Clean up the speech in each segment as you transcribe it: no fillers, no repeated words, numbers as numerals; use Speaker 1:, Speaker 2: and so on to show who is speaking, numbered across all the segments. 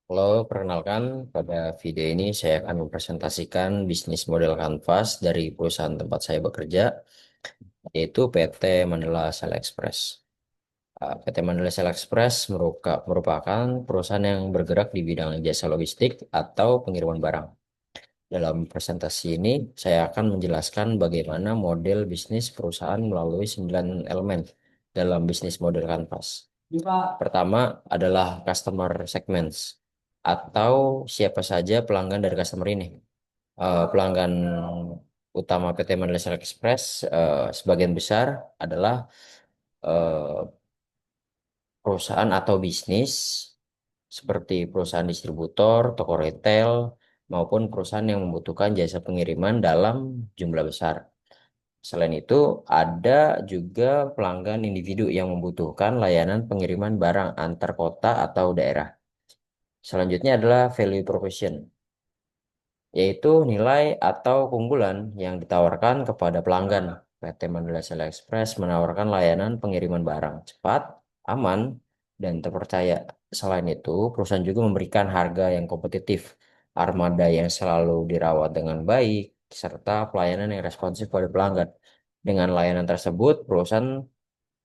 Speaker 1: Halo, perkenalkan pada video ini saya akan mempresentasikan bisnis model Canvas dari perusahaan tempat saya bekerja, yaitu PT Mandala Sale Express. PT Mandala Sale Express merupakan perusahaan yang bergerak di bidang jasa logistik atau pengiriman barang. Dalam presentasi ini, saya akan menjelaskan bagaimana model bisnis perusahaan melalui 9 elemen dalam bisnis model Canvas. Pertama adalah customer segments atau siapa saja pelanggan dari customer ini. Pelanggan utama PT Mandala Select Express sebagian besar adalah eh, perusahaan atau bisnis seperti perusahaan distributor, toko retail, maupun perusahaan yang membutuhkan jasa pengiriman dalam jumlah besar. Selain itu, ada juga pelanggan individu yang membutuhkan layanan pengiriman barang antar kota atau daerah. Selanjutnya adalah value proposition, yaitu nilai atau keunggulan yang ditawarkan kepada pelanggan. PT Mandala Select Express menawarkan layanan pengiriman barang cepat, aman, dan terpercaya. Selain itu, perusahaan juga memberikan harga yang kompetitif, armada yang selalu dirawat dengan baik, serta pelayanan yang responsif pada pelanggan. Dengan layanan tersebut, perusahaan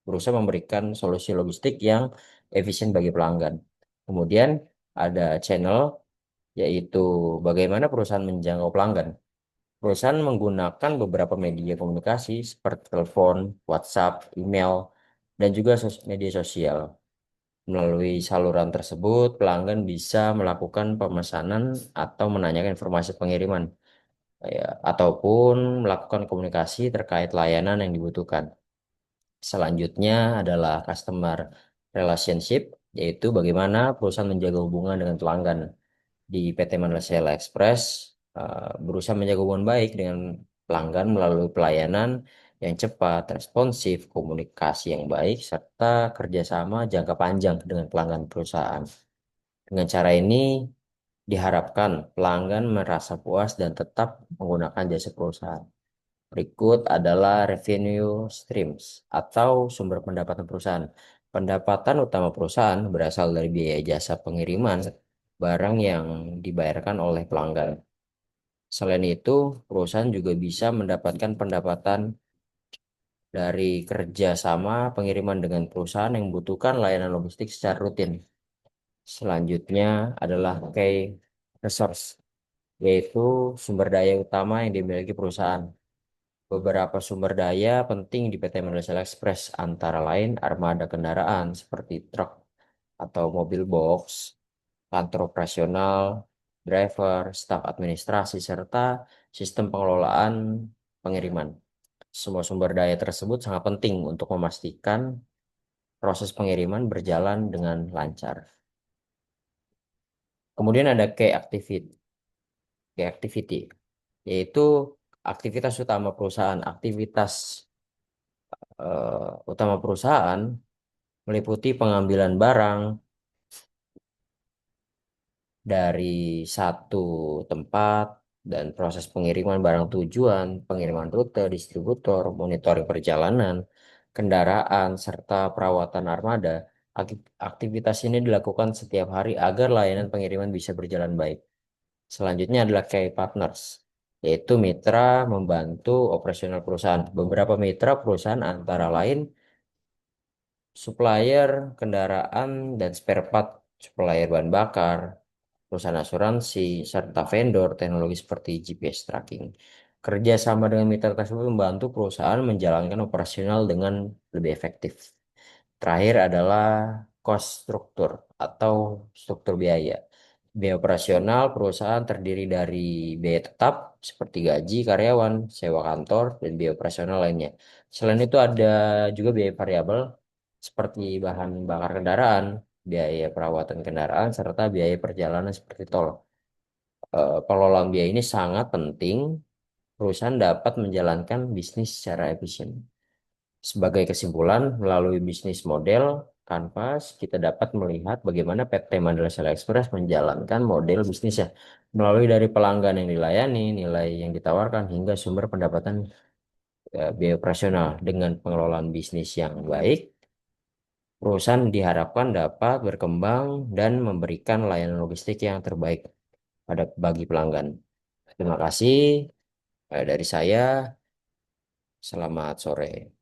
Speaker 1: berusaha memberikan solusi logistik yang efisien bagi pelanggan. Kemudian ada channel, yaitu bagaimana perusahaan menjangkau pelanggan. Perusahaan menggunakan beberapa media komunikasi seperti telepon, WhatsApp, email, dan juga media sosial. Melalui saluran tersebut, pelanggan bisa melakukan pemesanan atau menanyakan informasi pengiriman, ya, ataupun melakukan komunikasi terkait layanan yang dibutuhkan. Selanjutnya adalah customer relationship, yaitu bagaimana perusahaan menjaga hubungan dengan pelanggan. Di PT Mandala Express berusaha menjaga hubungan baik dengan pelanggan melalui pelayanan yang cepat, responsif, komunikasi yang baik, serta kerjasama jangka panjang dengan pelanggan perusahaan. Dengan cara ini diharapkan pelanggan merasa puas dan tetap menggunakan jasa perusahaan. Berikut adalah revenue streams atau sumber pendapatan perusahaan. Pendapatan utama perusahaan berasal dari biaya jasa pengiriman barang yang dibayarkan oleh pelanggan. Selain itu, perusahaan juga bisa mendapatkan pendapatan dari kerjasama pengiriman dengan perusahaan yang membutuhkan layanan logistik secara rutin. Selanjutnya adalah key resource, yaitu sumber daya utama yang dimiliki perusahaan. Beberapa sumber daya penting di PT Mandala Express antara lain armada kendaraan seperti truk atau mobil box, kantor operasional, driver, staf administrasi, serta sistem pengelolaan pengiriman. Semua sumber daya tersebut sangat penting untuk memastikan proses pengiriman berjalan dengan lancar. Kemudian ada key activity, yaitu aktivitas utama perusahaan. Aktivitas utama perusahaan meliputi pengambilan barang dari satu tempat dan proses pengiriman barang tujuan, pengiriman rute, distributor, monitoring perjalanan, kendaraan, serta perawatan armada. Aktivitas ini dilakukan setiap hari agar layanan pengiriman bisa berjalan baik. Selanjutnya adalah key partners, yaitu mitra membantu operasional perusahaan. Beberapa mitra perusahaan antara lain supplier kendaraan dan spare part, supplier bahan bakar, perusahaan asuransi, serta vendor teknologi seperti GPS tracking. Kerja sama dengan mitra tersebut membantu perusahaan menjalankan operasional dengan lebih efektif. Terakhir adalah cost struktur atau struktur biaya. Biaya operasional perusahaan terdiri dari biaya tetap seperti gaji karyawan, sewa kantor, dan biaya operasional lainnya. Selain itu ada juga biaya variabel seperti bahan bakar kendaraan, biaya perawatan kendaraan, serta biaya perjalanan seperti tol. Pengelolaan biaya ini sangat penting perusahaan dapat menjalankan bisnis secara efisien. Sebagai kesimpulan, melalui bisnis model Canvas, kita dapat melihat bagaimana PT Mandala Select Express menjalankan model bisnisnya melalui dari pelanggan yang dilayani, nilai yang ditawarkan, hingga sumber pendapatan biaya operasional. Dengan pengelolaan bisnis yang baik, Perusahaan diharapkan dapat berkembang dan memberikan layanan logistik yang terbaik bagi pelanggan. Terima kasih dari saya. Selamat sore.